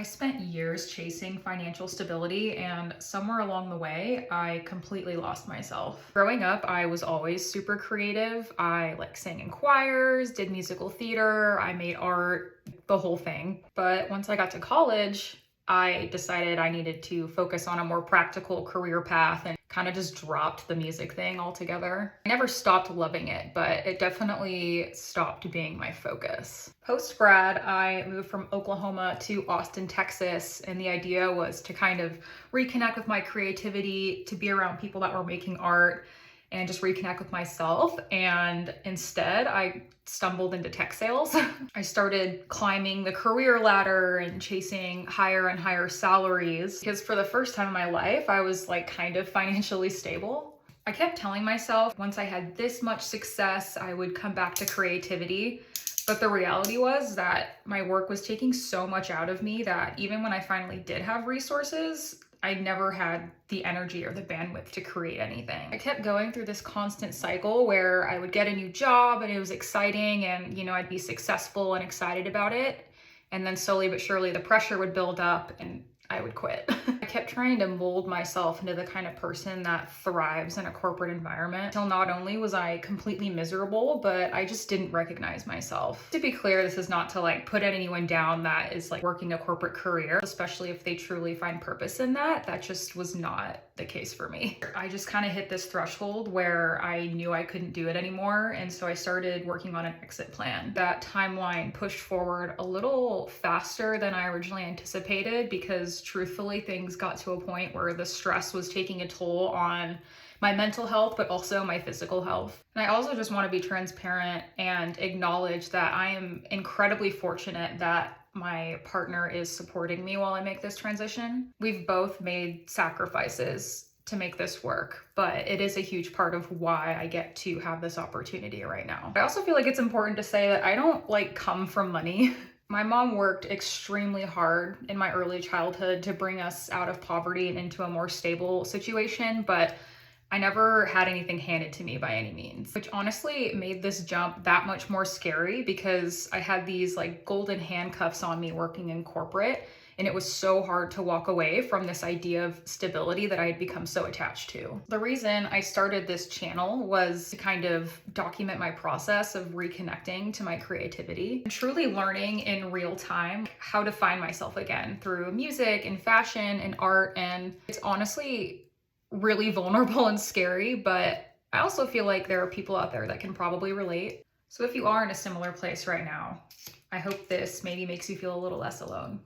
I spent years chasing financial stability, and somewhere along the way, I completely lost myself. Growing up, I was always super creative. I sang in choirs, did musical theater, I made art, the whole thing. But once I got to college, I decided I needed to focus on a more practical career path and kind of just dropped the music thing altogether. I never stopped loving it, but it definitely stopped being my focus. Post-grad, I moved from Oklahoma to Austin, Texas, and the idea was to kind of reconnect with my creativity, to be around people that were making art, and just reconnect with myself. And instead, I stumbled into tech sales. I started climbing the career ladder and chasing higher and higher salaries because for the first time in my life, I was kind of financially stable. I kept telling myself once I had this much success, I would come back to creativity. But the reality was that my work was taking so much out of me that even when I finally did have resources, I never had the energy or the bandwidth to create anything. I kept going through this constant cycle where I would get a new job and it was exciting and, I'd be successful and excited about it. And then slowly but surely the pressure would build up and I would quit. I kept trying to mold myself into the kind of person that thrives in a corporate environment till not only was I completely miserable, but I just didn't recognize myself. To be clear, this is not to put anyone down that is working a corporate career, especially if they truly find purpose in that. That just was not the case for me. I just kind of hit this threshold where I knew I couldn't do it anymore. And so I started working on an exit plan. That timeline pushed forward a little faster than I originally anticipated because truthfully, things got to a point where the stress was taking a toll on my mental health, but also my physical health. And I also just want to be transparent and acknowledge that I am incredibly fortunate that my partner is supporting me while I make this transition. We've both made sacrifices to make this work, but it is a huge part of why I get to have this opportunity right now. I also feel like it's important to say that I don't come from money. My mom worked extremely hard in my early childhood to bring us out of poverty and into a more stable situation, but I never had anything handed to me by any means, which honestly made this jump that much more scary because I had these golden handcuffs on me working in corporate, and it was so hard to walk away from this idea of stability that I had become so attached to. The reason I started this channel was to kind of document my process of reconnecting to my creativity and truly learning in real time how to find myself again through music and fashion and art. And it's honestly really vulnerable and scary, but I also feel like there are people out there that can probably relate. So if you are in a similar place right now, I hope this maybe makes you feel a little less alone.